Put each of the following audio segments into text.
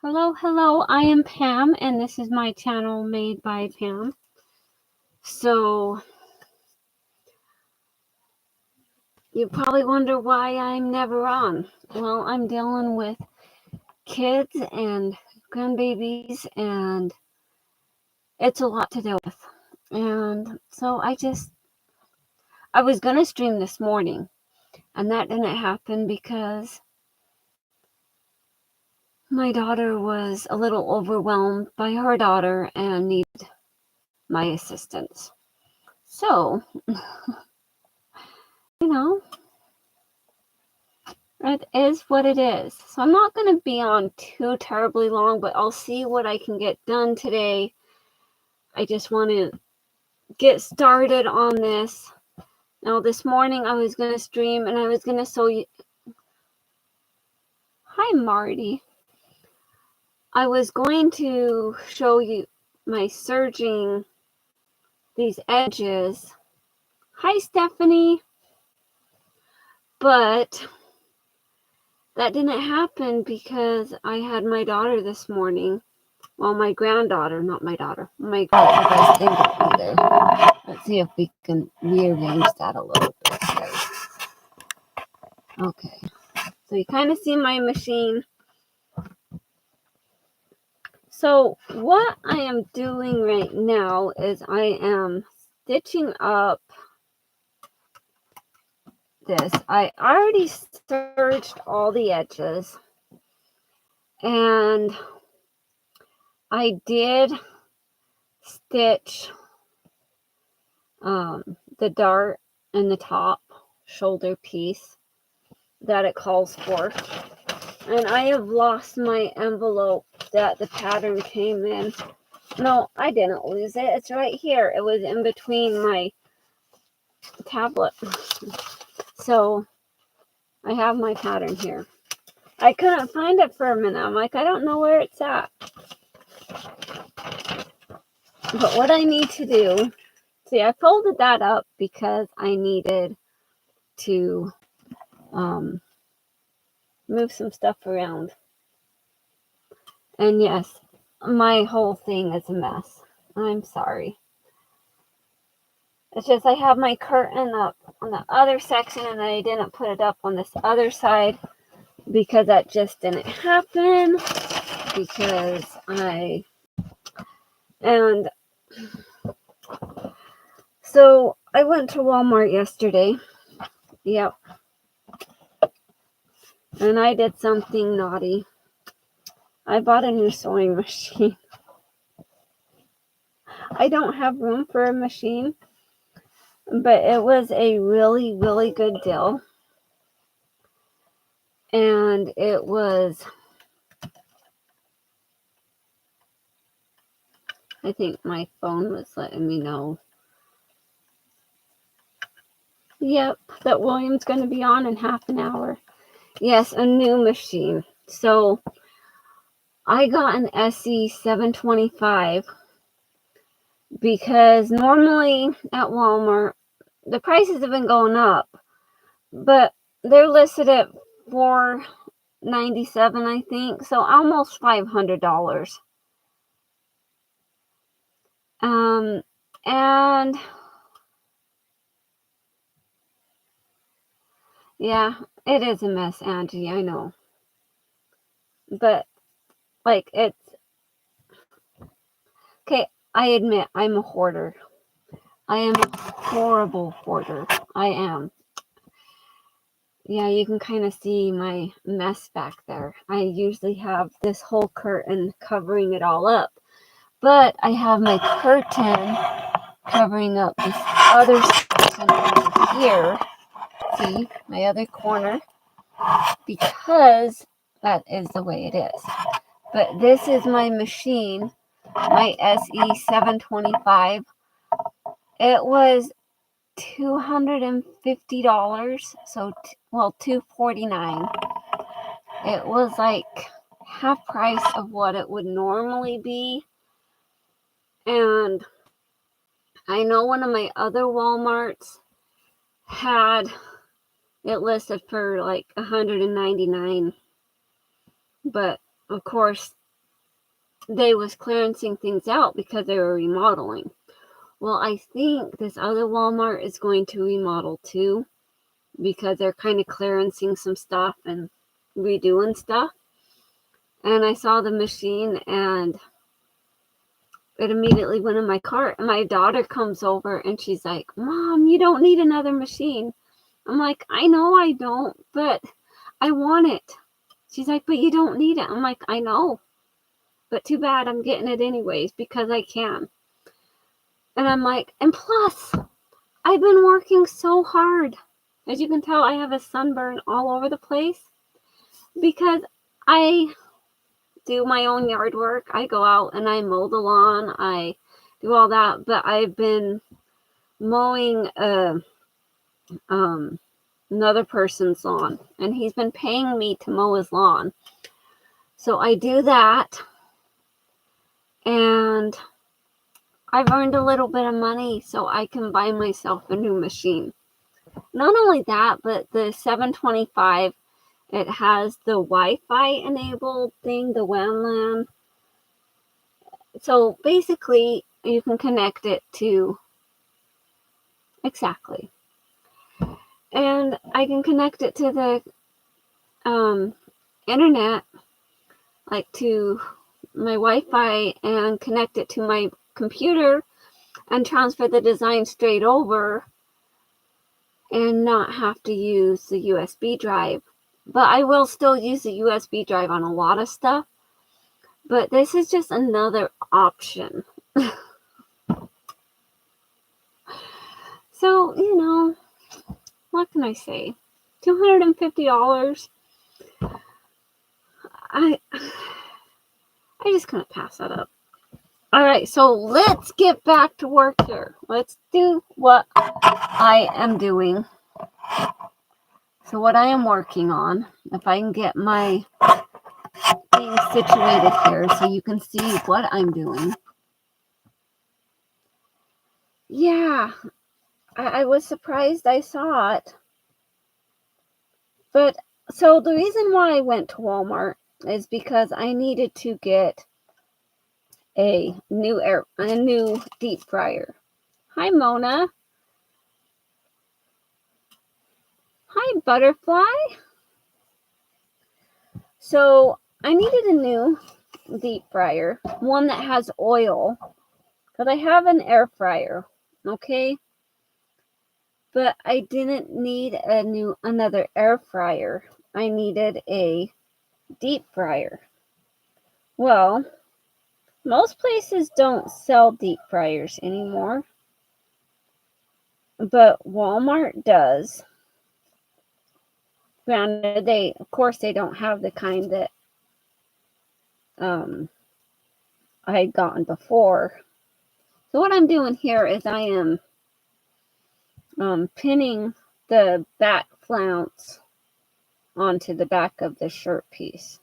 Hello, I am Pam, and this is my channel made by Pam. So, you probably wonder why I'm never on. Well, I'm dealing with kids and grandbabies, and it's a lot to deal with. And so I was going to stream this morning, and that didn't happen because my daughter was a little overwhelmed by her daughter and needed my assistance. So, it is what it is. So I'm not going to be on too terribly long, but I'll see what I can get done today. I just want to get started on this. Now, this morning I was going to stream and I was going to show you. Hi, Marty. I was going to show you my serging these edges. Hi, Stephanie. But that didn't happen because I had my daughter this morning. Well, my granddaughter, not my daughter. My granddaughter. Let's see if we can rearrange that a little bit. Okay. So you kind of see my machine. So what I am doing right now is I am stitching up this. I already serged all the edges. And I did stitch the dart in the top shoulder piece that it calls for. And I have lost my envelope that the pattern came in. No, I didn't lose it. It's right here. It was in between my tablet. So I have my pattern here. I couldn't find it for a minute. I'm like, I don't know where it's at. But what I need to do, see, I folded that up because I needed to move some stuff around. And yes, my whole thing is a mess. I'm sorry. It's just I have my curtain up on the other section and I didn't put it up on this other side because that just didn't happen. So I went to Walmart yesterday. Yep. And I did something naughty. I bought a new sewing machine. I don't have room for a machine, but it was a really, really good deal. And it was, I think my phone was letting me know. Yep, that William's going to be on in half an hour. Yes, a new machine. So I got an SE 725 because normally at Walmart, the prices have been going up, but they're listed at $497, I think, so almost $500. And yeah, it is a mess, Angie, I know. But like, it's okay. I admit I'm a hoarder. I am a horrible hoarder. I am. Yeah, you can kind of see my mess back there. I usually have this whole curtain covering it all up. But I have my curtain covering up this other section over here. See, my other corner. Because that is the way it is. But this is my machine, my SE 725. It was $250, so $249. It was like half price of what it would normally be. And I know one of my other Walmarts had it listed for like $199, but of course they was clearancing things out because they were remodeling. Well, I think this other Walmart is going to remodel too, because they're kind of clearancing some stuff and redoing stuff. And I saw the machine and it immediately went in my cart. And my daughter comes over and she's like, Mom, you don't need another machine. I'm like, I know I don't, but I want it. She's like, but you don't need it. I'm like, I know, but too bad I'm getting it anyways because I can. And I'm like, and plus, I've been working so hard. As you can tell, I have a sunburn all over the place because I do my own yard work. I go out and I mow the lawn. I do all that, but I've been mowing another person's lawn, and he's been paying me to mow his lawn. So I do that, and I've earned a little bit of money so I can buy myself a new machine. Not only that, but the 725, it has the Wi-Fi enabled thing, the WAN LAN. So basically, you can connect it to, exactly. And I can connect it to the internet, like to my Wi-Fi, and connect it to my computer and transfer the design straight over and not have to use the USB drive. But I will still use the USB drive on a lot of stuff. But this is just another option. So, you know, what can I say? $250. I just couldn't pass that up. All right, so let's get back to work here. Let's do what I am doing. So what I am working on, if I can get my thing situated here so you can see what I'm doing. Yeah, I was surprised I saw it. But so the reason why I went to Walmart is because I needed to get a new deep fryer. Hi, Mona. Hi, Butterfly. So I needed a new deep fryer, one that has oil, because I have an air fryer, okay? But I didn't need another air fryer. I needed a deep fryer. Well, most places don't sell deep fryers anymore, but Walmart does. Granted, of course, they don't have the kind that I had gotten before. So what I'm doing here is I am pinning the back flounce onto the back of the shirt piece.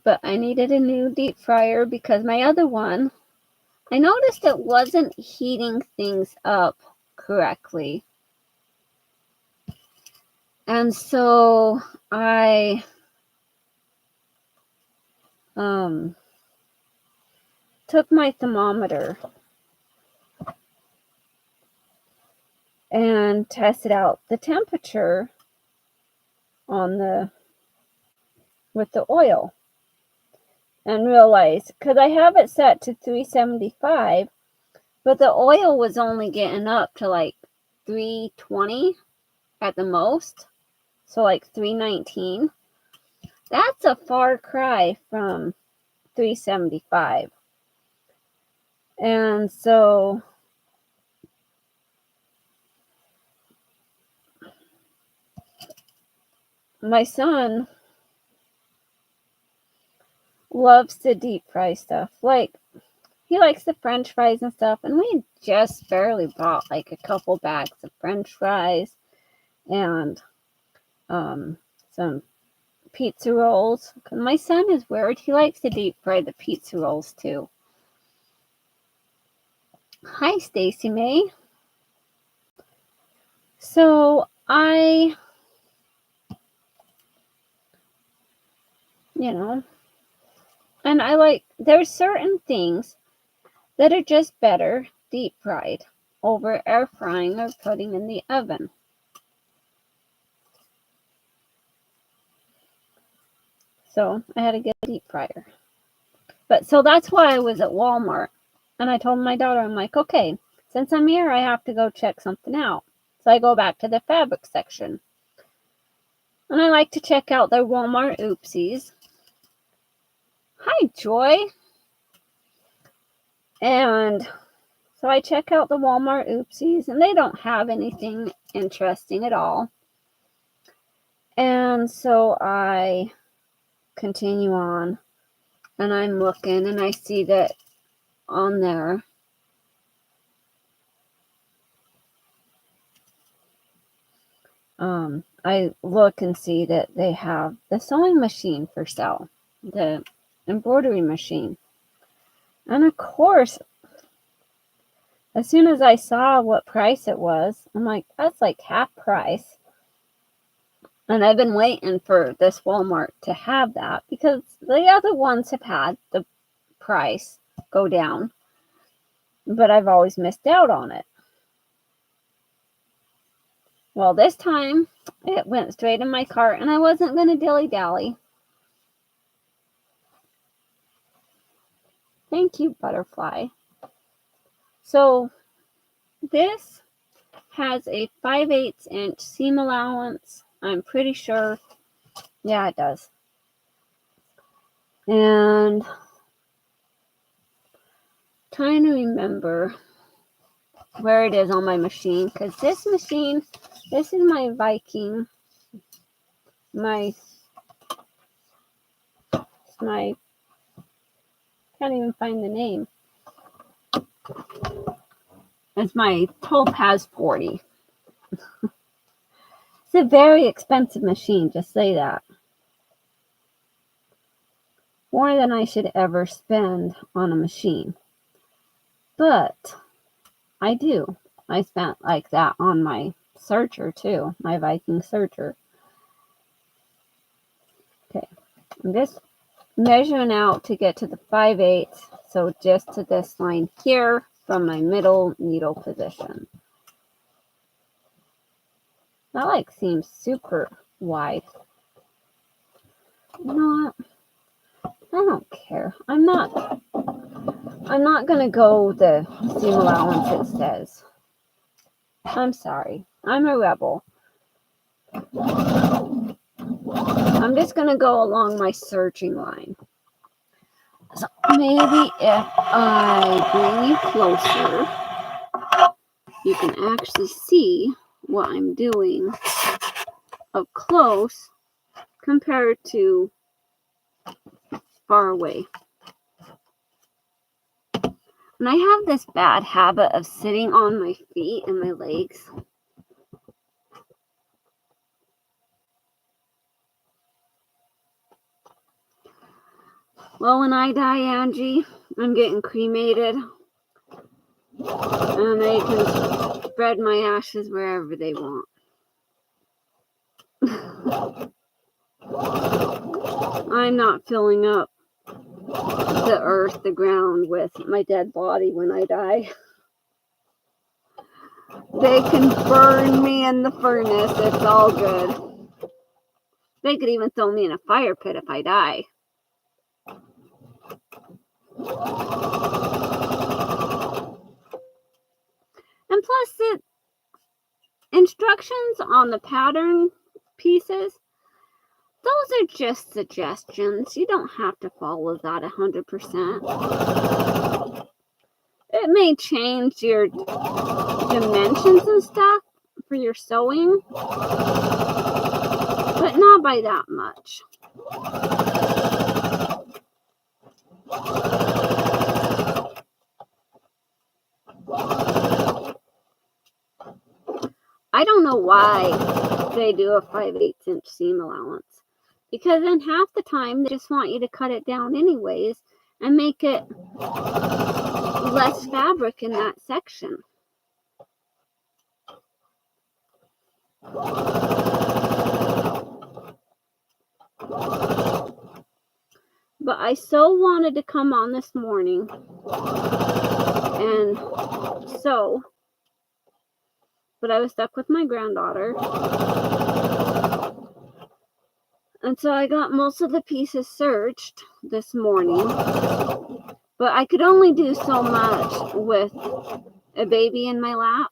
But I needed a new deep fryer because my other one, I noticed it wasn't heating things up correctly. And so I took my thermometer and tested out the temperature with the oil, and realized, because I have it set to 375, but the oil was only getting up to like 320 at the most, so like 319. That's a far cry from 375. And so my son loves to deep fry stuff. Like, he likes the French fries and stuff, and we just barely bought like a couple bags of French fries and some pizza rolls. My son is weird. He likes to deep fry the pizza rolls too. Hi, Stacy May. So I you know. And there's certain things that are just better deep fried over air frying or putting in the oven. So I had to get a deep fryer. But so that's why I was at Walmart. And I told my daughter, I'm like, okay, since I'm here, I have to go check something out. So I go back to the fabric section. And I like to check out their Walmart oopsies. Hi, Joy. And so I check out the Walmart oopsies, and they don't have anything interesting at all. And so I continue on, and I'm looking, and I see that on there, I look and see that they have the sewing machine for sale, the embroidery machine. And of course, as soon as I saw what price it was, I'm like, that's like half price. And I've been waiting for this Walmart to have that because the other ones have had the price go down, but I've always missed out on it. Well, this time it went straight in my cart, and I wasn't going to dilly-dally. Thank you, Butterfly. So this has a 5/8 inch seam allowance. I'm pretty sure. Yeah, it does. And trying to remember where it is on my machine, because this is my Viking, my can't even find the name. It's my Topaz 40. It's a very expensive machine, just say that. More than I should ever spend on a machine. But I do. I spent like that on my searcher too, my Viking searcher. Okay, I'm just measuring out to get to the 5/8, so just to this line here from my middle needle position. That seems super wide. You know what? I don't care. I'm not gonna go the seam allowance it says. I'm sorry. I'm a rebel. I'm just gonna go along my searching line. So maybe if I bring you closer, you can actually see what I'm doing up close compared to far away. And I have this bad habit of sitting on my feet and my legs. Well, when I die, Angie, I'm getting cremated. And they can spread my ashes wherever they want. I'm not filling up the earth, the ground with my dead body when I die. They can burn me in the furnace. It's all good. They could even throw me in a fire pit if I die. And plus, the instructions on the pattern pieces, those are just suggestions. You don't have to follow that 100%. It may change your dimensions and stuff for your sewing, but not by that much. I don't know why they do a 5/8 inch seam allowance, because then half the time they just want you to cut it down anyways and make it less fabric in that section. But I so wanted to come on this morning and sew, but I was stuck with my granddaughter. And so I got most of the pieces searched this morning. But I could only do so much with a baby in my lap.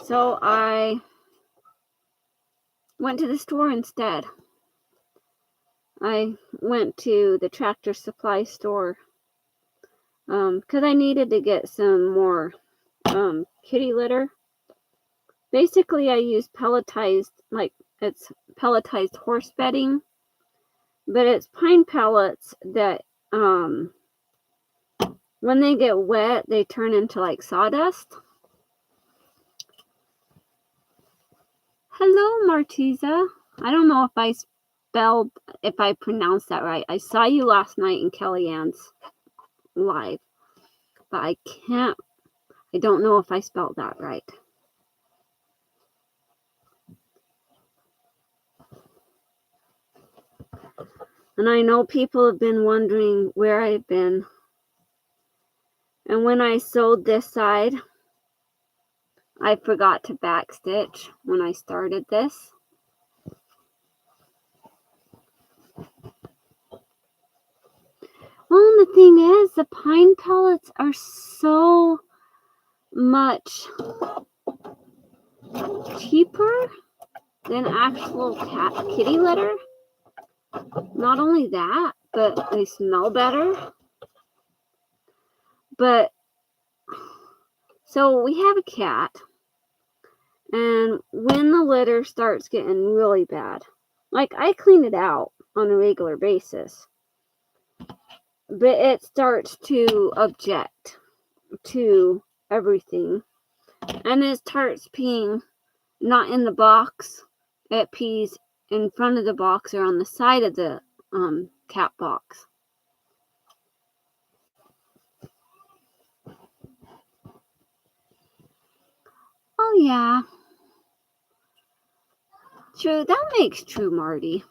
So I went to the store instead. I went to the Tractor Supply store because I needed to get some more kitty litter. Basically, I use pelletized, like it's pelletized horse bedding, but it's pine pellets that when they get wet, they turn into like sawdust. Hello, Martiza. I don't know if I pronounced that right. I saw you last night in Kellyanne's live, but I don't know if I spelled that right. And I know people have been wondering where I've been. And when I sewed this side, I forgot to backstitch when I started this. Well, the thing is, the pine pellets are so much cheaper than actual kitty litter. Not only that, but they smell better. But so we have a cat, and when the litter starts getting really bad, like I clean it out on a regular basis, but it starts to object to everything, and it starts peeing not in the box. It pees in front of the box or on the side of the cat box. Oh yeah, true. That makes true, Marty.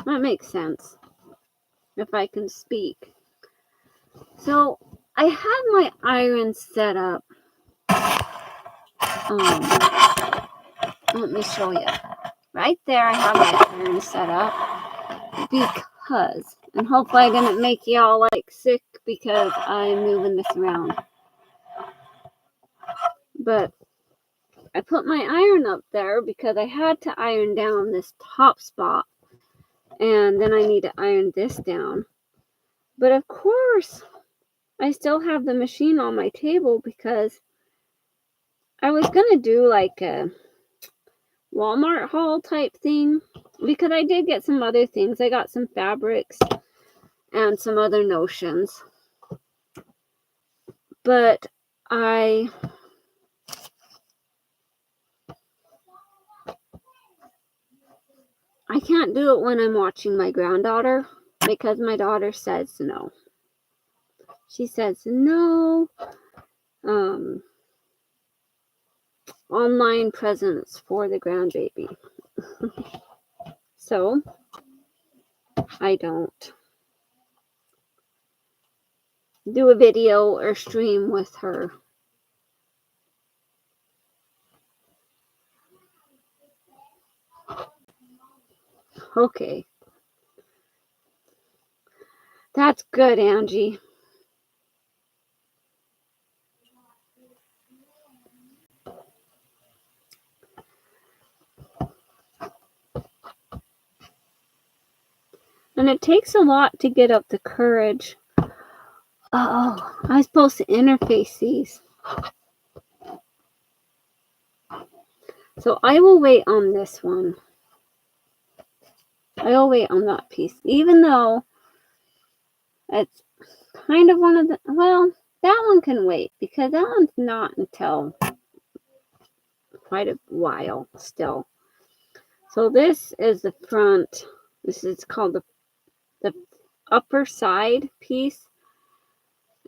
That makes sense, if I can speak. So I had my iron set up. Let me show you. Right there, I have my iron set up because, and hopefully I didn't make y'all like sick because I'm moving this around. But I put my iron up there because I had to iron down this top spot, and then I need to iron this down. But of course, I still have the machine on my table because I was gonna do like a Walmart haul type thing, because I did get some other things. I got some fabrics and some other notions, but I can't do it when I'm watching my granddaughter because my daughter says no. She says no. Online presents for the grandbaby. So I don't do a video or stream with her. Okay. That's good, Angie. And it takes a lot to get up the courage. Oh, I was supposed to interface these. So I will wait on this one. I will wait on that piece. Even though it's kind of one of the... Well, that one can wait because that one's not until quite a while still. So this is the front. This is called the upper side piece.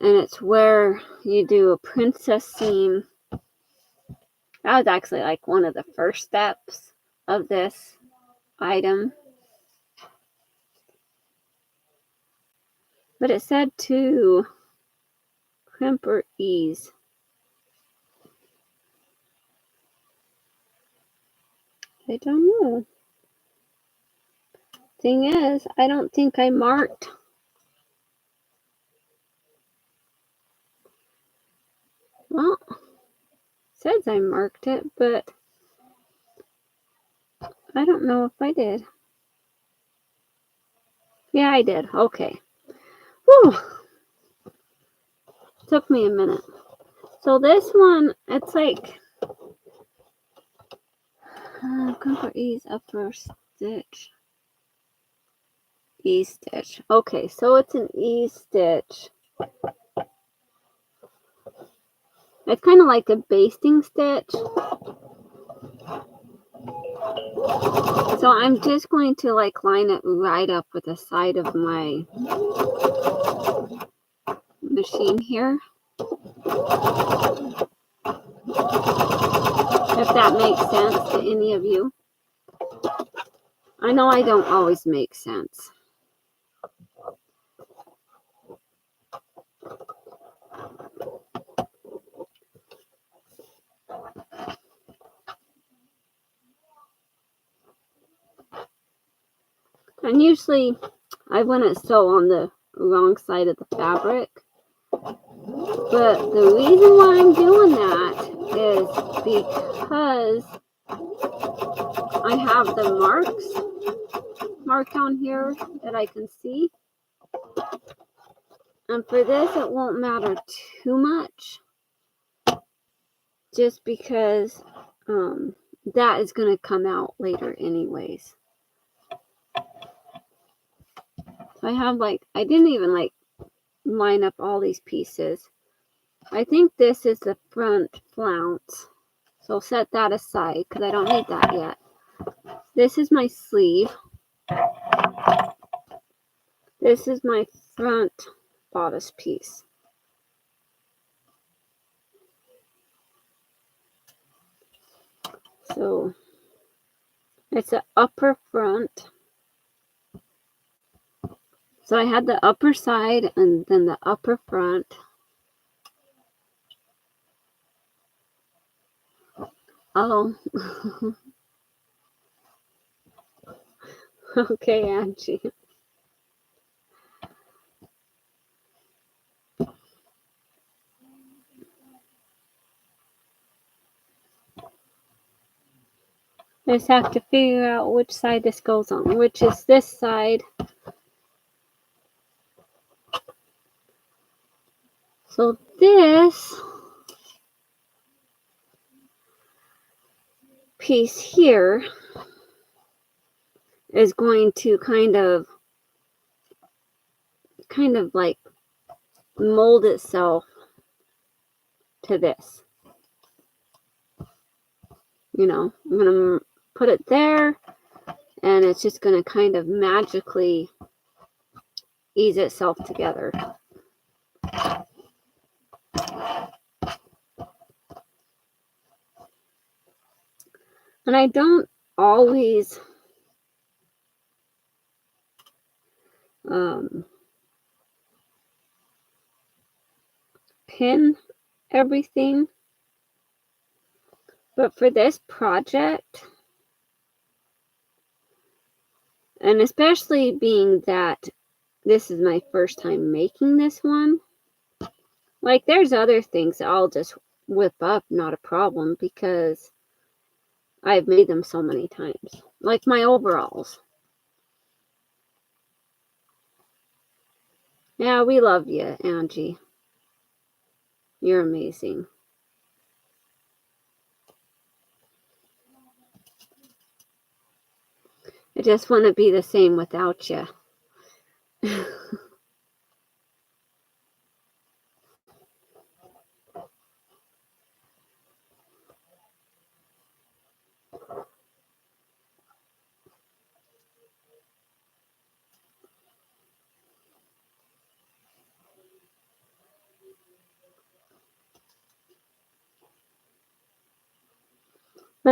And it's where you do a princess seam That was actually like one of the first steps of this item. But it said to crimp or ease. I don't know. Thing is, I don't think I marked. Well, it says I marked it, but I don't know if I did. Yeah, I did. Okay. Whew. Took me a minute. So this one, it's like comfort ease upper stitch. E stitch. Okay, so it's an E stitch. It's kind of like a basting stitch. So I'm just going to like line it right up with the side of my machine here. If that makes sense to any of you. I know I don't always make sense. And usually I wouldn't sew on the wrong side of the fabric. But the reason why I'm doing that is because I have the marked on here that I can see. And for this, it won't matter too much. Just because that is going to come out later anyways. So I have I didn't even line up all these pieces. I think this is the front flounce. So I'll set that aside because I don't need that yet. This is my sleeve. This is my front bodice piece. So it's the upper front. So I had the upper side and then the upper front. Oh. Okay, Angie. I just have to figure out which side this goes on, which is this side. So this piece here is going to kind of like mold itself to this. You know, I'm going to put it there and it's just going to kind of magically ease itself together. And I don't always pin everything, but for this project, and especially being that this is my first time making this one, like there's other things I'll just whip up, not a problem, because I've made them so many times. Like my overalls. Yeah, we love you, Angie. You're amazing. I just want to be the same without you.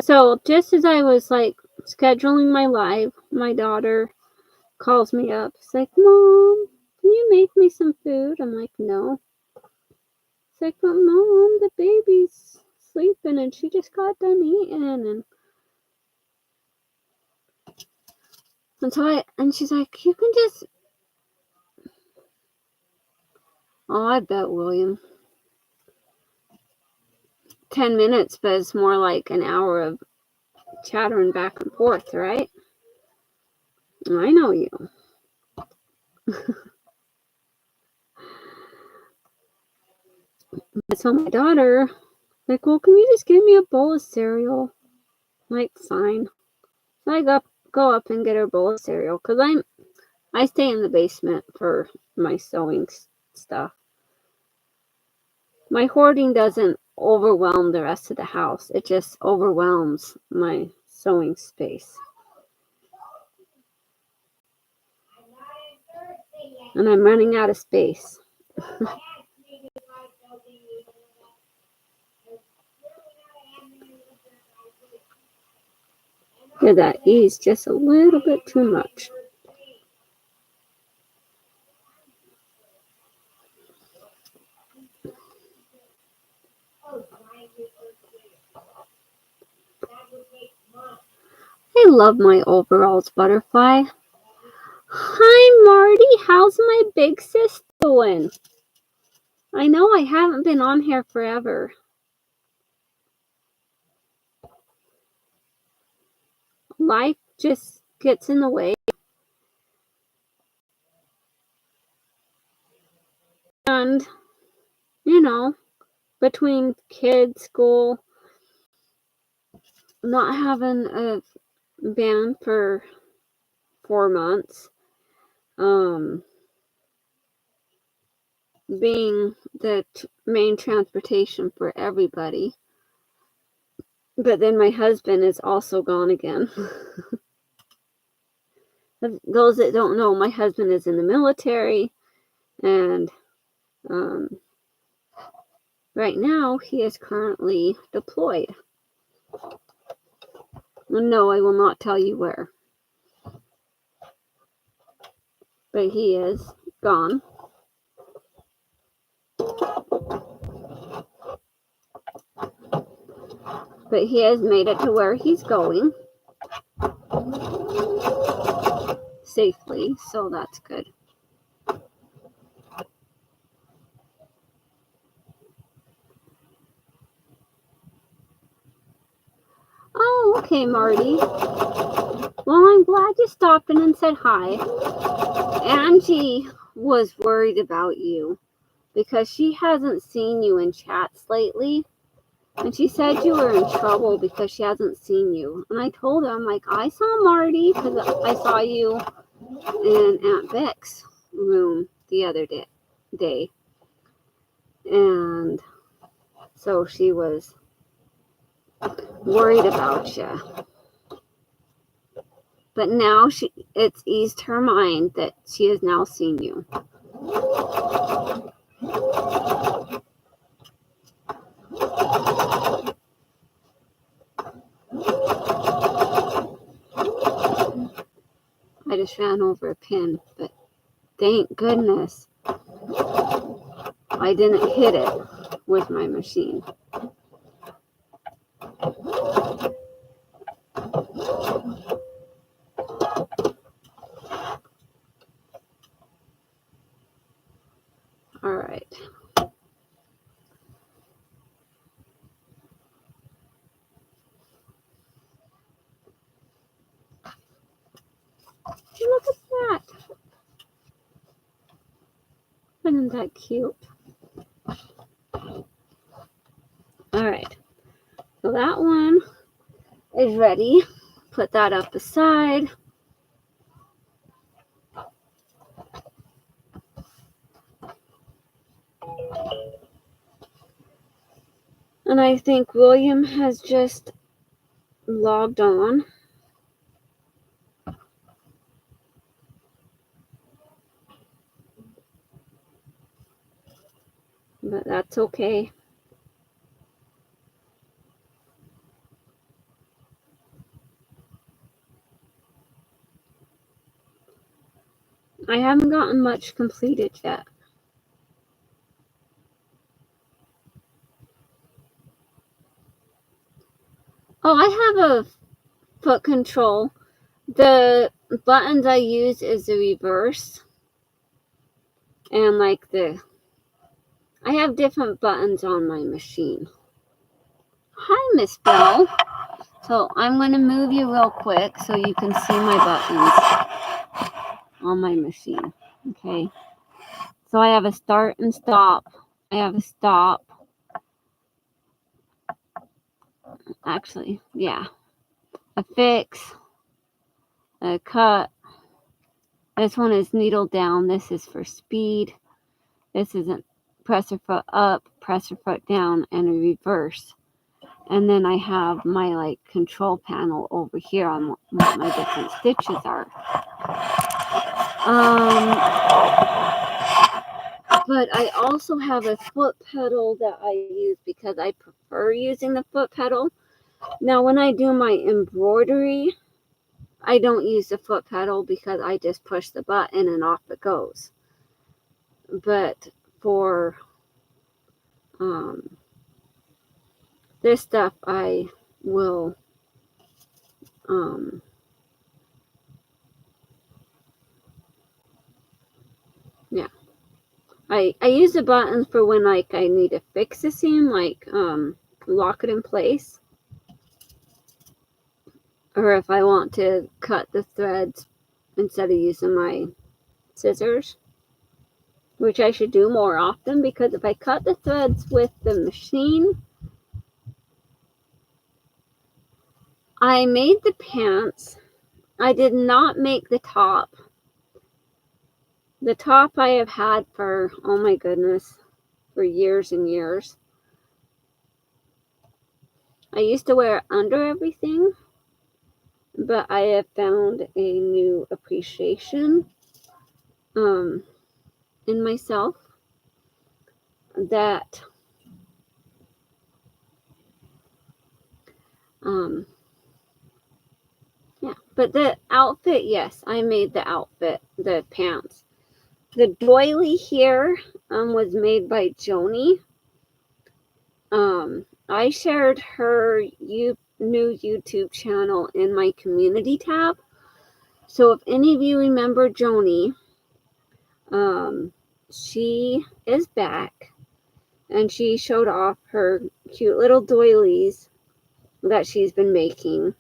So just as I was like scheduling my live, my daughter calls me up. She's like, Mom, can you make me some food? I'm like, no. It's like, but Mom, the baby's sleeping and she just got done eating. And she's like, you can just. Oh, I bet, William. 10 minutes, but it's more like an hour of chattering back and forth, right? I know you. So my daughter, like, well, can you just give me a bowl of cereal? I'm like, fine. So I go up and get her a bowl of cereal because I stay in the basement for my sewing stuff. My hoarding doesn't overwhelm the rest of the house. It just overwhelms my sewing space. And I'm running out of space. Yeah, that is just a little bit too much. I love my overalls, Butterfly. Hi, Marty. How's my big sis doing? I know I haven't been on here forever. Life just gets in the way. And, between kids, school, not having a band for 4 months, being the main transportation for everybody. But then my husband is also gone again. Those that don't know, my husband is in the military, and right now he is currently deployed. No, I will not tell you where. But he is gone. But he has made it to where he's going safely, so that's good. Oh, okay, Marty. Well, I'm glad you stopped in and said hi. Angie was worried about you because she hasn't seen you in chats lately. And she said you were in trouble because she hasn't seen you. And I told her, I'm like, I saw Marty because I saw you in Aunt Vic's room the other day. And so she was worried about you. But now it's eased her mind that she has now seen you. I just ran over a pin, but thank goodness I didn't hit it with my machine. All right. Look at that. Isn't that cute? All right. So that one is ready. Put that up aside. And I think William has just logged on. But that's okay. gotten much completed yet. Oh, I have a foot control. The buttons I use is the reverse. And like I have different buttons on my machine. Hi, Miss Bell. So I'm going to move you real quick so you can see my buttons on my machine. Okay. So I have a start and stop. I have a stop. Actually, yeah. A fix. A cut. This one is needle down. This is for speed. This is a presser foot up, presser foot down, and a reverse. And then I have my like control panel over here on what my different stitches are. But I also have a foot pedal that I use because I prefer using the foot pedal. Now, when I do my embroidery, I don't use the foot pedal because I just push the button and off it goes. But for this stuff, I will yeah. I use the buttons for when like I need to fix the seam, like lock it in place. Or if I want to cut the threads instead of using my scissors, which I should do more often, because if I cut the threads with the machine, I made the pants. I did not make the top. The top I have had for, oh my goodness, for years and years. I used to wear it under everything, but I have found a new appreciation in myself that yeah. But the outfit, yes, I made the outfit, the pants. The doily here was made by Joni. I shared her new YouTube channel in my community tab. So if any of you remember Joni, she is back, and she showed off her cute little doilies that she's been making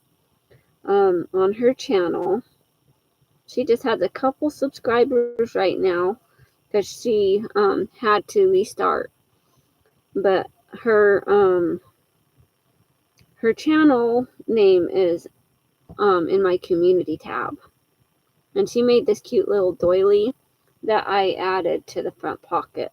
on her channel. She just has a couple subscribers right now because she had to restart. But her channel name is in my community tab. And she made this cute little doily that I added to the front pocket.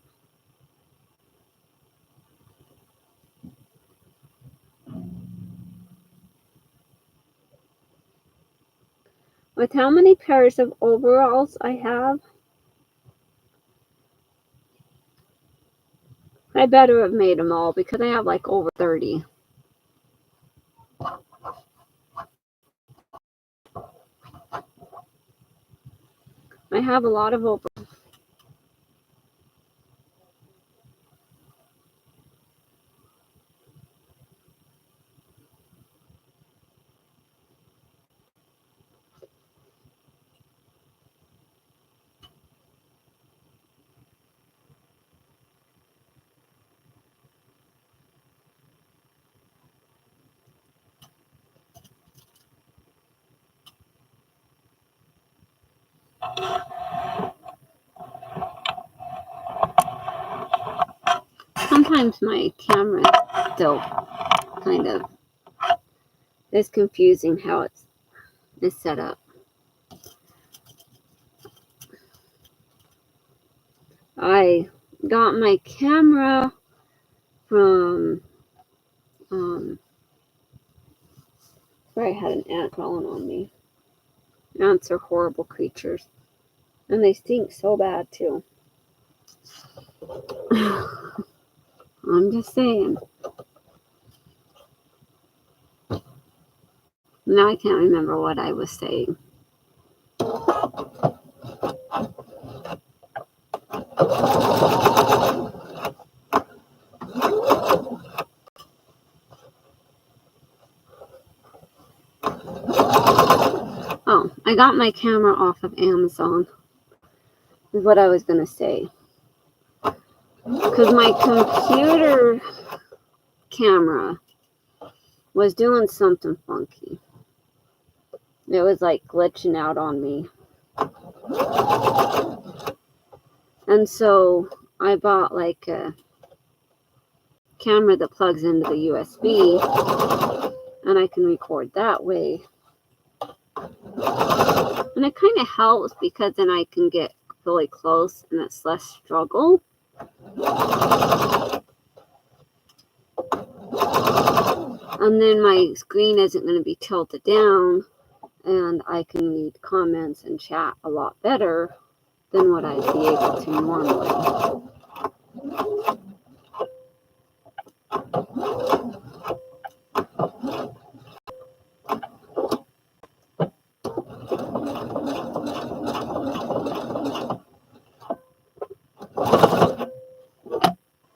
With how many pairs of overalls I have, I better have made them all because I have like over 30. I have a lot of overalls. Sometimes my camera still kind of is confusing how it is set up. I got my camera from where I had an ant crawling on me. Ants are horrible creatures, and they stink so bad too. I'm just saying. Now I can't remember what I was saying. Oh, I got my camera off of Amazon, is what I was going to say. Because my computer camera was doing something funky. It was like glitching out on me. And so I bought like a camera that plugs into the USB, and I can record that way. And it kind of helps because then I can get really close and it's less struggle. And then my screen isn't going to be tilted down, and I can read comments and chat a lot better than what I'd be able to normally.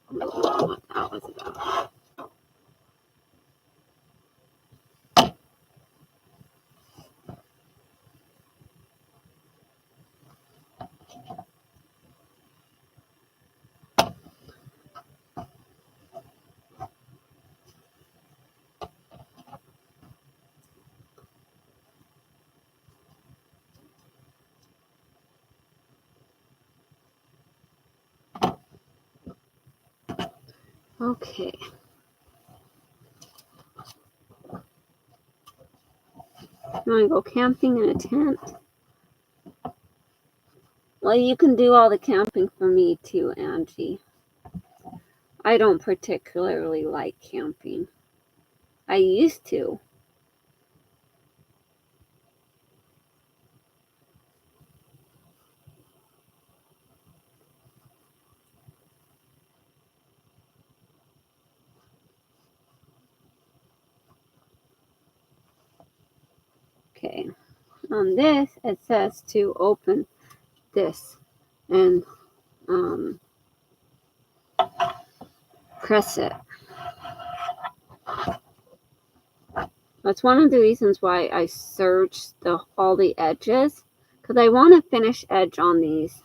What that was about. Okay. You want to go camping in a tent? Well, you can do all the camping for me too, Angie. I don't particularly like camping. I used to. Okay. On this, it says to open this and press it. That's one of the reasons why I serged all the edges, because I want to finish edge on these,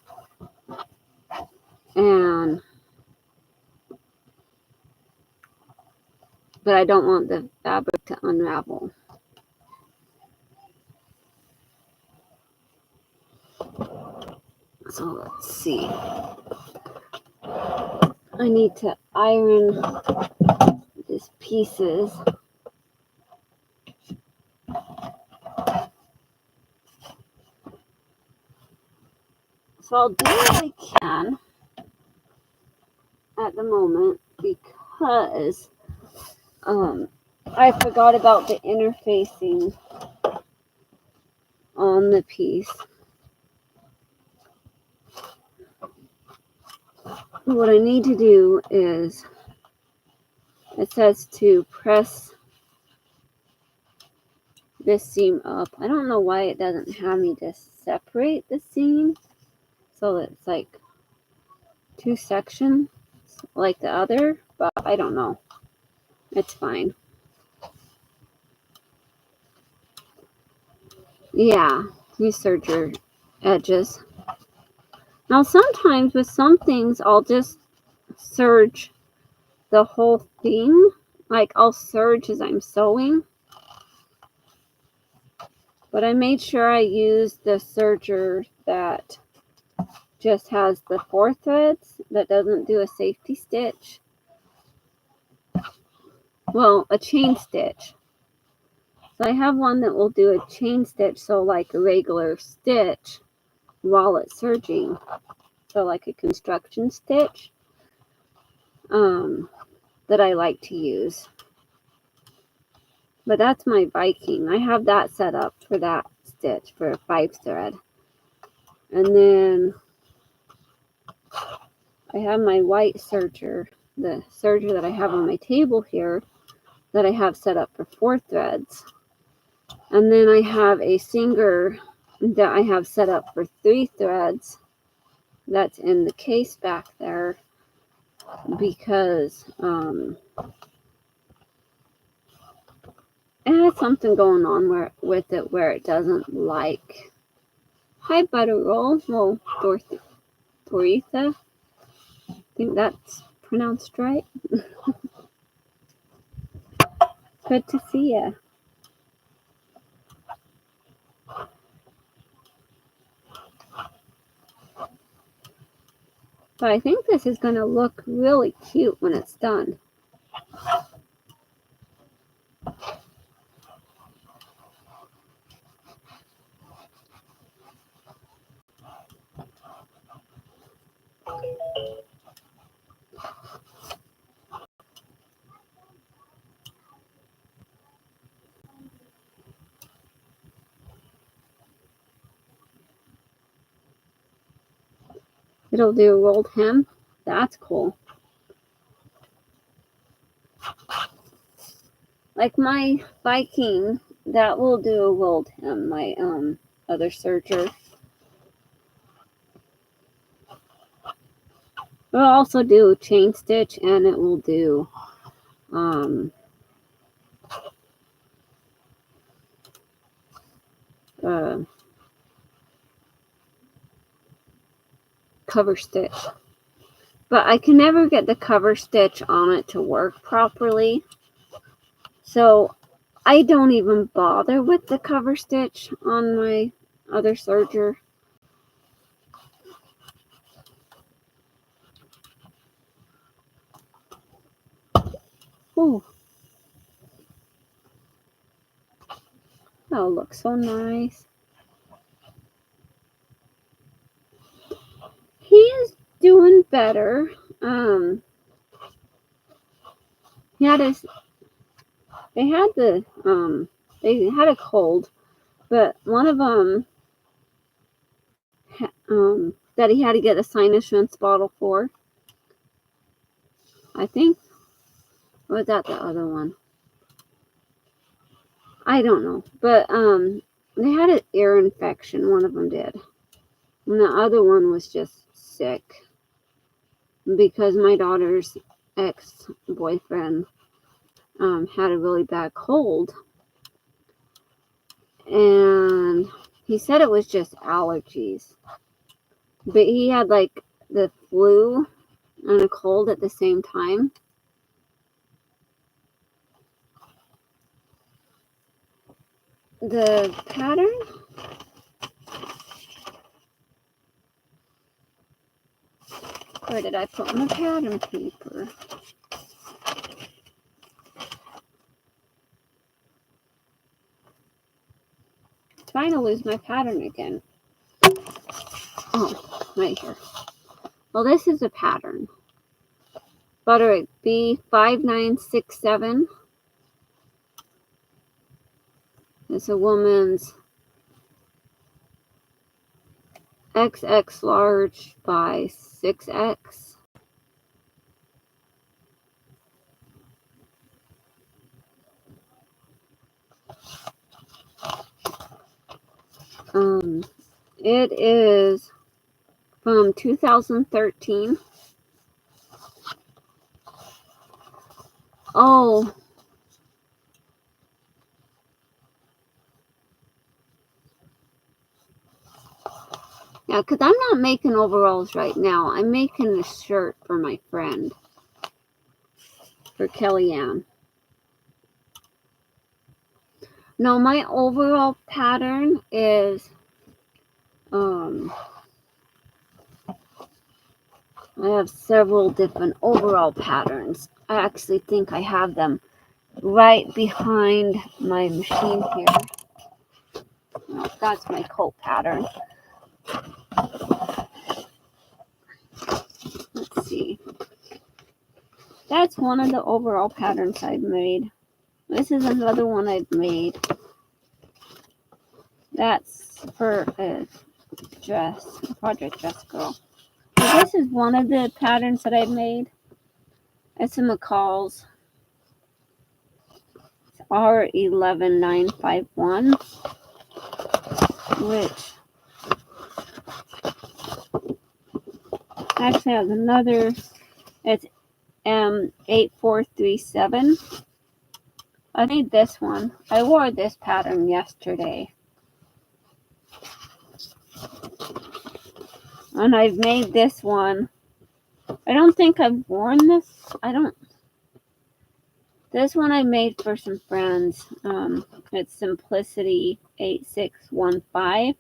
but I don't want the fabric to unravel. So let's see. I need to iron these pieces. So I'll do what I can at the moment because I forgot about the interfacing on the piece. What I need to do is, it says to press this seam up. I don't know why it doesn't have me just separate the seam so that it's like two sections like the other, but I don't know. It's fine. Yeah, you serge your edges. Now sometimes with some things I'll just serge the whole thing. Like I'll serge as I'm sewing. But I made sure I used the serger that just has the 4 threads, that doesn't do a safety stitch. Well, a chain stitch. So I have one that will do a chain stitch, so like a regular stitch while it's serging. So like a construction stitch that I like to use. But that's my Viking. I have that set up for that stitch for a 5 thread. And then I have my white serger, the serger that I have on my table here, that I have set up for 4 threads. And then I have a Singer that I have set up for 3 threads that's in the case back there because it has something going on with it where it doesn't like. Hi, Butterick. Well, Doritha. I think that's pronounced right. Good to see you. But I think this is going to look really cute when it's done. It'll do a rolled hem. That's cool. Like my Viking, that will do a rolled hem. My other serger. It'll also do chain stitch, and it will do cover stitch. But I can never get the cover stitch on it to work properly. So I don't even bother with the cover stitch on my other serger. Ooh. That'll look so nice. He is doing better. He had they had a cold, but one of them that he had to get a sinus rinse bottle for. I think, or was that the other one? I don't know, but they had an ear infection. One of them did, and the other one was just sick because my daughter's ex-boyfriend had a really bad cold, and he said it was just allergies, but he had like the flu and a cold at the same time. The pattern, where did I put my pattern paper? Trying to lose my pattern again. Oh, right here. Well, this is a pattern. Butterick B5967. It's a woman's XX large by 6X. It is from 2013. Oh. Yeah, because I'm not making overalls right now. I'm making a shirt for my friend. For Kellyanne. No, my overall pattern is I have several different overall patterns. I actually think I have them right behind my machine here. Oh, that's my coat pattern. Let's see. That's one of the overall patterns I've made. This is another one I've made. That's for a dress, a project dress girl. This is one of the patterns that I've made. It's a McCall's. It's R11951, which actually has another. It's M8437. I made this one. I wore this pattern yesterday. And I've made this one. I don't think I've worn this. This one I made for some friends. It's Simplicity 8615.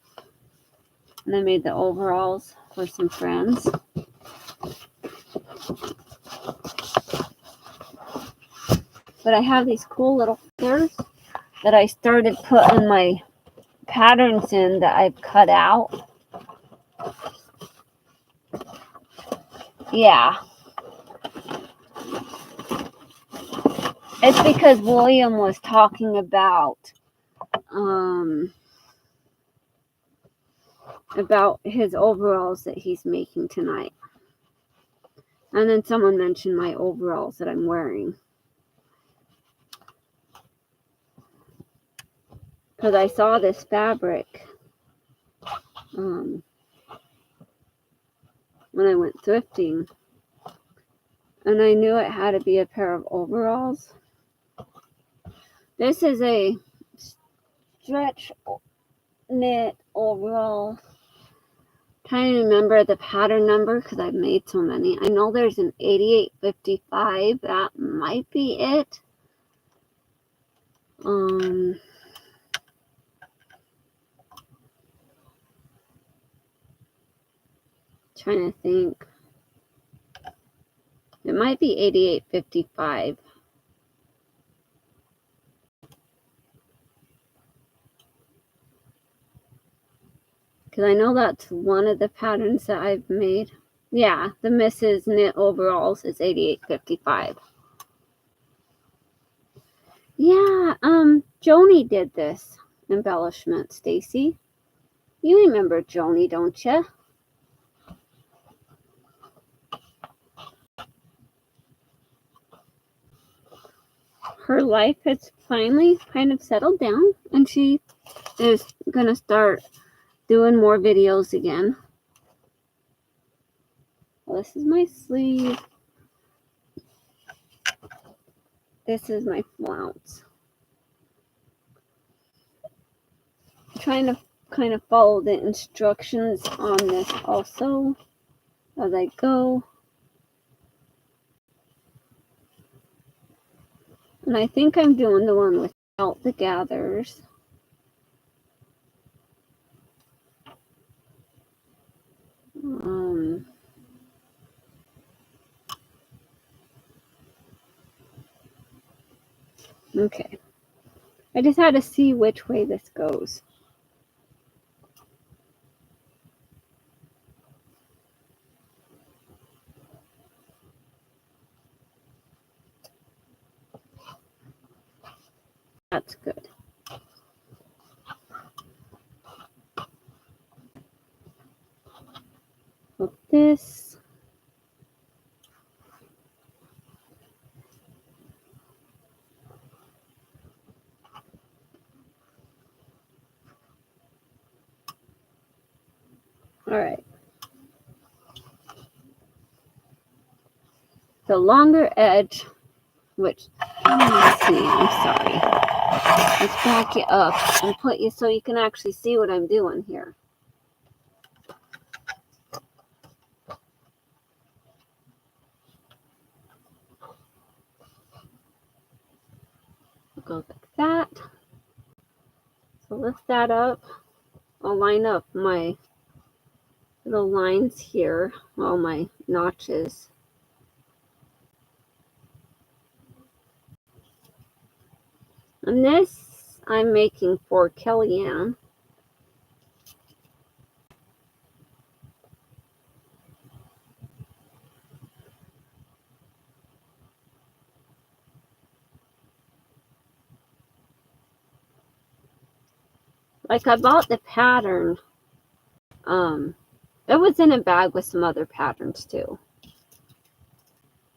And I made the overalls for some friends. But I have these cool little feathers that I started putting my patterns in that I've cut out. Yeah. It's because William was talking about his overalls that he's making tonight. And then someone mentioned my overalls that I'm wearing. Because I saw this fabric when I went thrifting. And I knew it had to be a pair of overalls. This is a stretch knit overall. Trying to remember the pattern number because I've made so many. I know there's an 8855. That might be it. Trying to think. It might be 8855. Because I know that's one of the patterns that I've made. Yeah, the Mrs. Knit Overalls is 8855. Yeah, Joni did this embellishment, Stacy. You remember Joni, don't you? Her life has finally kind of settled down, and she is going to start doing more videos again. Well, this is my sleeve. This is my flounce. I'm trying to kind of follow the instructions on this also as I go. And I think I'm doing the one without the gathers. Okay. I just had to see which way this goes. That's good. With this. All right. The longer edge, which, let's see, I'm sorry. Let's back it up and put you so you can actually see what I'm doing here. It goes like that. So lift that up. I'll line up my little lines here, all my notches. And this I'm making for Kellyanne. Like I bought the pattern. It was in a bag with some other patterns too.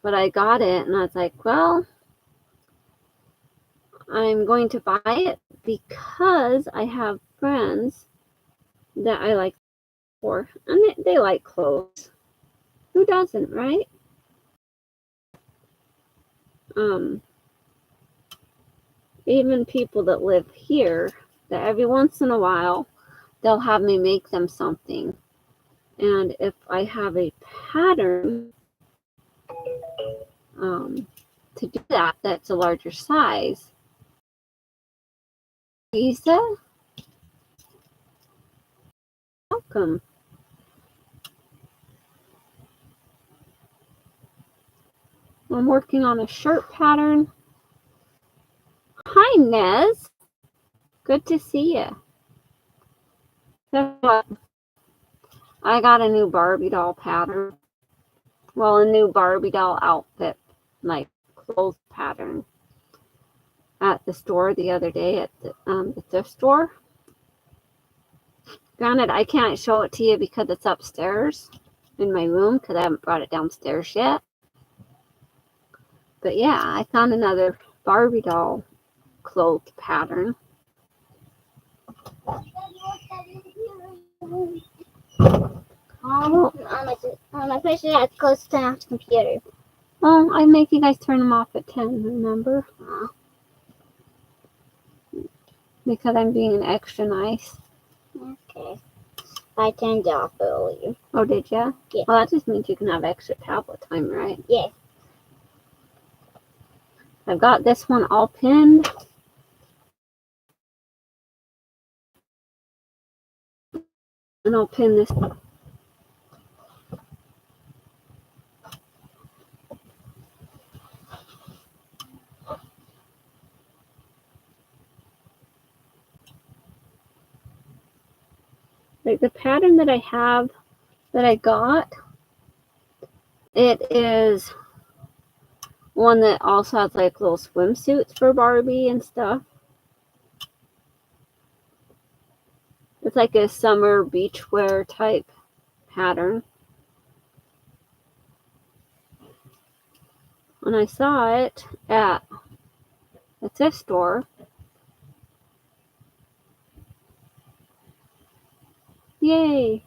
But I got it and I was like, well, I'm going to buy it because I have friends that I like for, and they like clothes. Who doesn't, right? Even people that live here, that every once in a while, they'll have me make them something. And if I have a pattern to do that, that's a larger size. Lisa, welcome. I'm working on a shirt pattern. Hi, Nez. Good to see you. I got a new Barbie doll pattern. Well, a new Barbie doll outfit, like clothes pattern, at the store the other day at the thrift store. Granted, I can't show it to you because it's upstairs in my room because I haven't brought it downstairs yet. But yeah, I found another Barbie doll clothes pattern. My place is at close to the computer. Well, I make you guys turn them off at 10, remember? Because I'm being extra nice. Okay. I turned it off earlier. Oh, did ya? Yeah. Well, that just means you can have extra tablet time, right? Yeah. I've got this one all pinned. And I'll pin this one. Like the pattern that I have, that I got, it is one that also has like little swimsuits for Barbie and stuff. It's like a summer beachwear type pattern. And I saw it at a thrift store. Yay!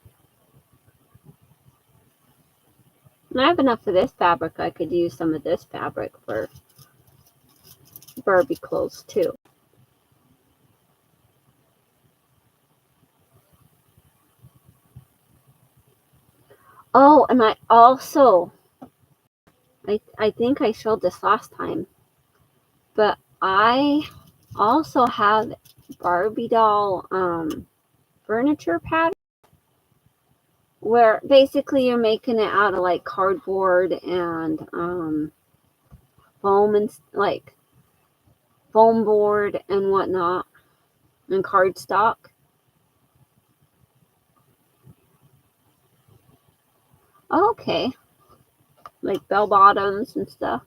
And I have enough of this fabric. I could use some of this fabric for Barbie clothes too. Oh, and I also, I think I showed this last time, but I also have Barbie doll furniture pattern where basically you're making it out of like cardboard and foam and like foam board and whatnot and cardstock. Okay, like bell bottoms and stuff.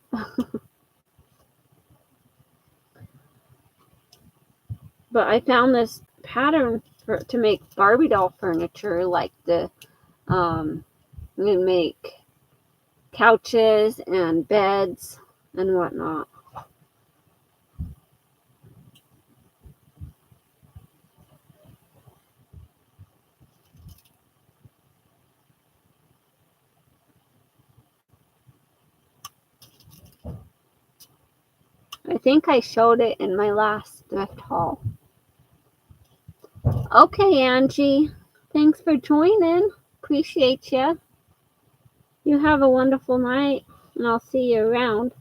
But I found this pattern to make Barbie doll furniture, like the you make couches and beds and whatnot. I think I showed it in my last thrift haul. Okay, Angie. Thanks for joining. Appreciate you. You have a wonderful night, and I'll see you around.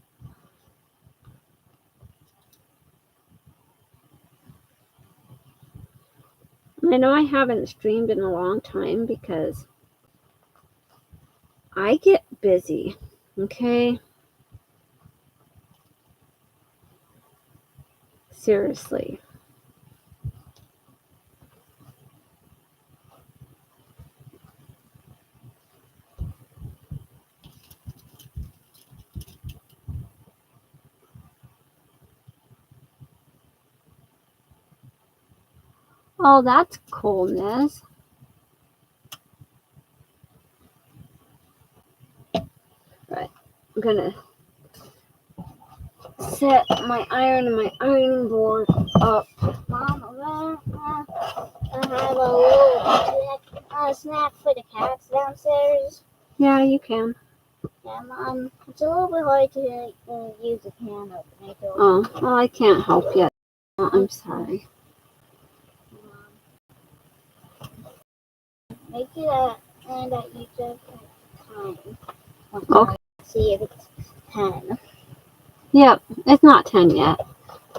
I know I haven't streamed in a long time because I get busy, okay? Seriously. Oh, that's coolness. Right. I'm gonna set my iron and my ironing board up. Mom, I have a little snack for the cats downstairs. Yeah, you can. Yeah, it's a little bit hard to use a can opener. Oh, well, I can't help you. I'm sorry. Make it and that you just have time. Okay. See if it's 10. Yep, it's not 10 yet.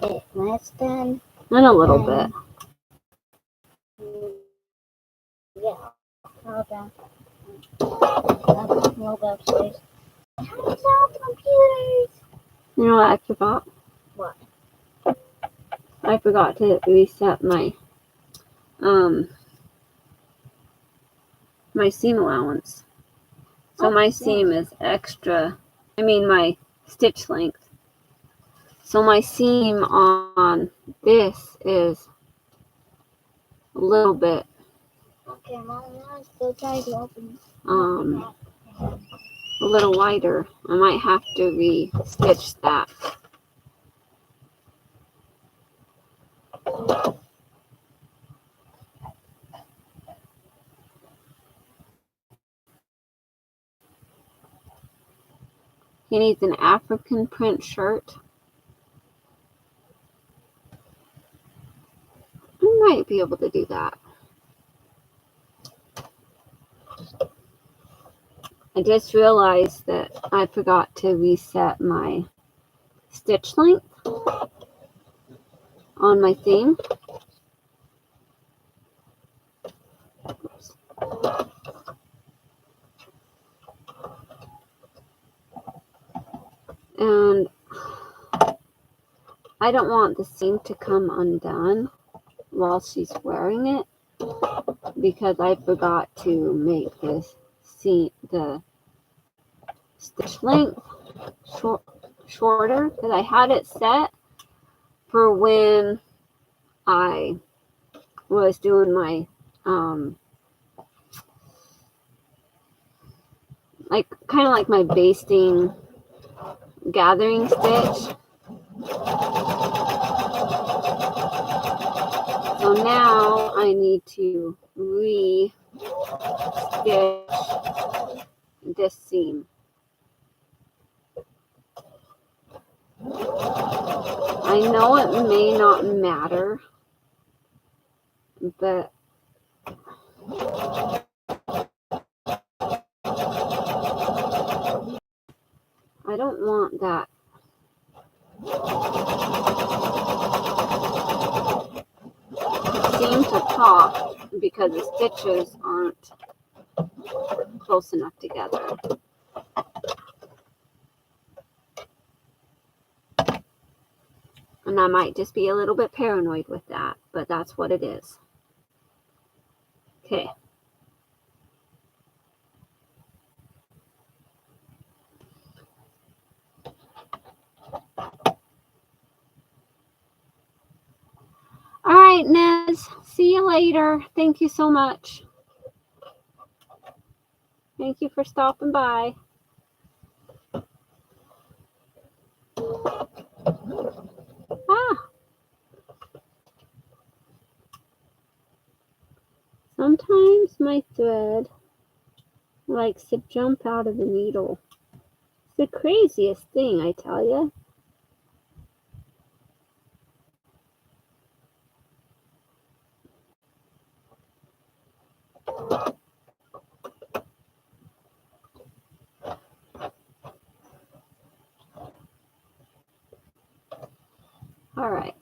It's less than. In a little bit. Yeah. I'll go upstairs. Turns off computers. You know what I forgot? What? I forgot to reset my my seam allowance. So my seam is extra. I mean my stitch length. So my seam on this is a little bit Okay, Mom, I'm still trying to open a little wider. I might have to re-stitch that. He needs an African print shirt. I might be able to do that. I just realized that I forgot to reset my stitch length on my seam. Oops. And I don't want the seam to come undone while she's wearing it because I forgot to make this seam, the stitch length shorter because I had it set for when I was doing my like kind of like my basting gathering stitch. So now I need to re-stitch this seam. I know it may not matter, but I don't want that seam to pop because the stitches aren't close enough together. And I might just be a little bit paranoid with that, but that's what it is. Okay. All right, Nez. See you later. Thank you so much. Thank you for stopping by. Sometimes my thread likes to jump out of the needle. It's the craziest thing, I tell you. All right.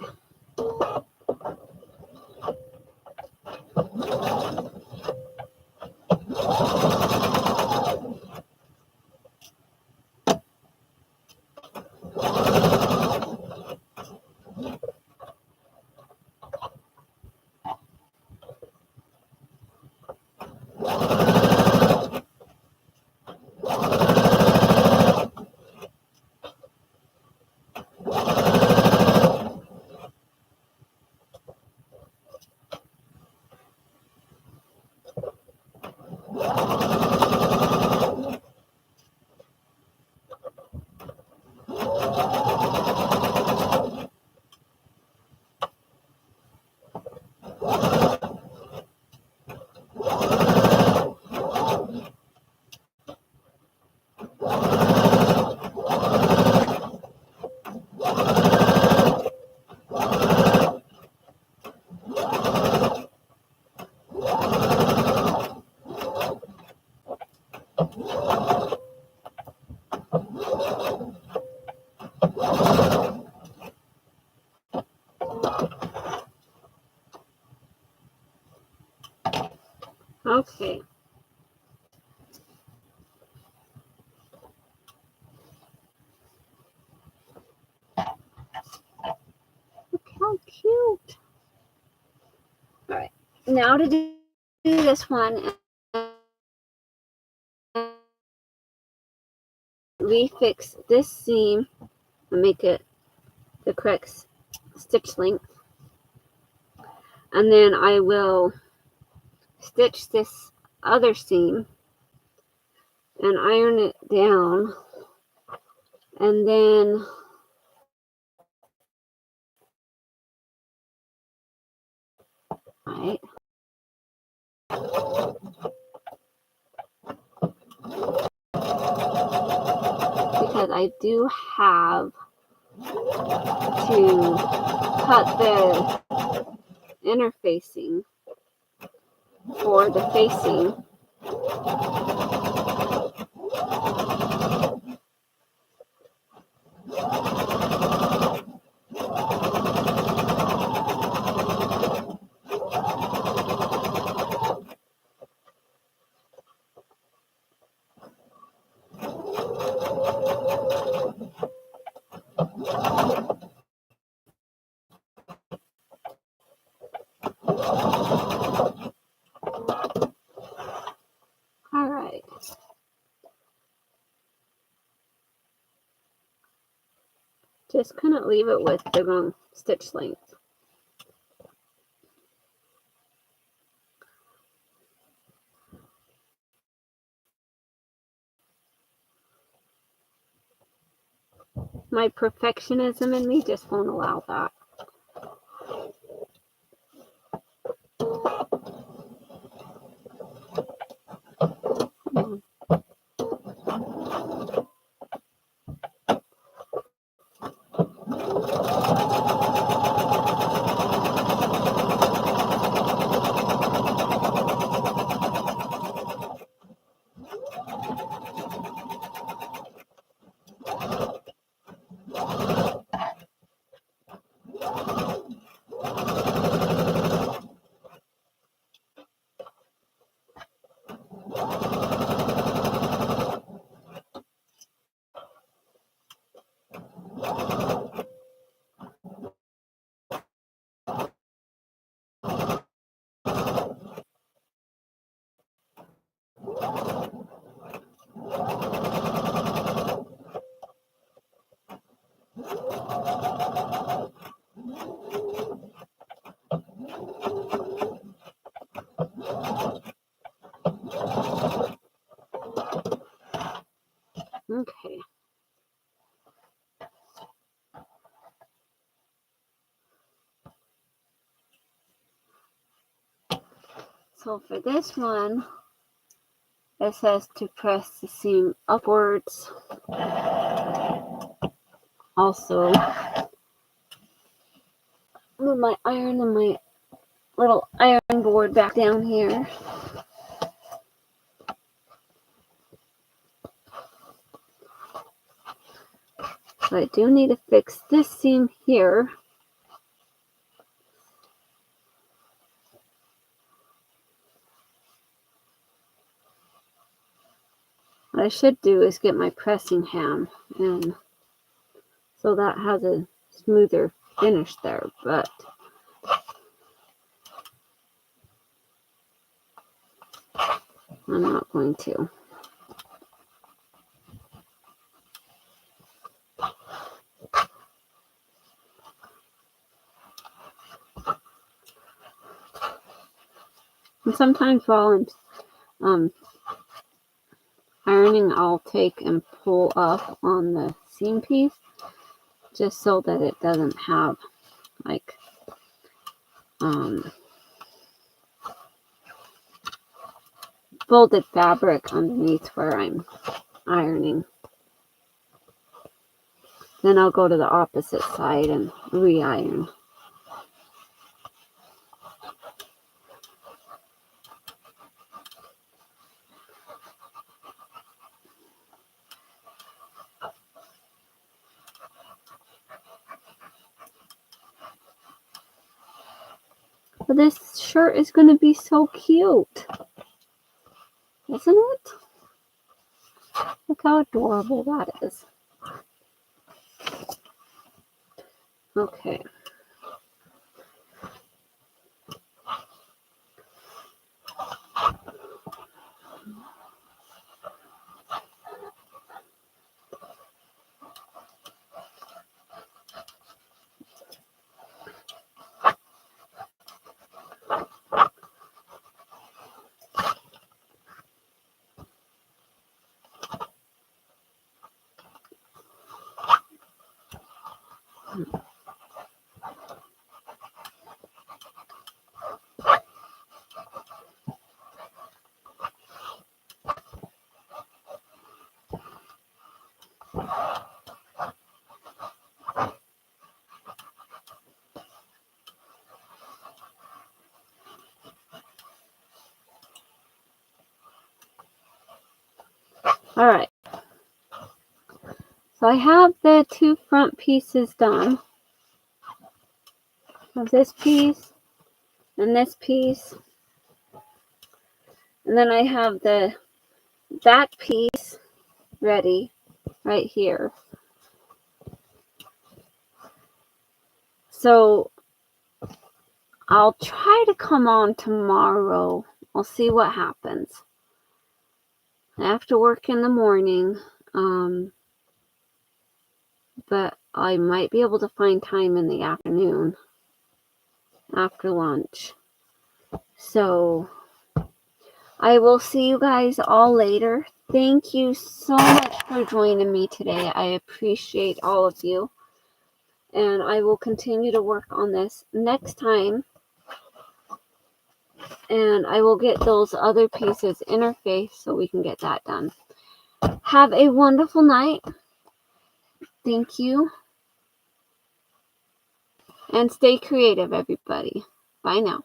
Okay. Look how cute. All right. Now to do this one, refix this seam and make it the correct stitch length. And then I will stitch this other seam and iron it down. And then right, because I do have to cut the interfacing for the facing. All right. Just couldn't leave it with the wrong stitch length. My perfectionism in me just won't allow that. Okay. So for this one, it says to press the seam upwards. Also, move my iron and my little iron board back down here. So I do need to fix this seam here. What I should do is get my pressing ham in so that has a smoother finish there, but I'm not going to. And sometimes while I'm ironing, I'll take and pull up on the seam piece just so that it doesn't have like folded fabric underneath where I'm ironing. Then I'll go to the opposite side and re-iron. But this shirt is going to be so cute. Isn't it? Look how adorable that is. Okay. Alright. So I have the two front pieces done. So this piece and this piece. And then I have the back piece ready right here. So I'll try to come on tomorrow. I'll see what happens. I have to work in the morning. But I might be able to find time in the afternoon after lunch. So I will see you guys all later. Thank you so much for joining me today. I appreciate all of you. And I will continue to work on this next time. And I will get those other pieces interfaced so we can get that done. Have a wonderful night. Thank you. And stay creative, everybody. Bye now.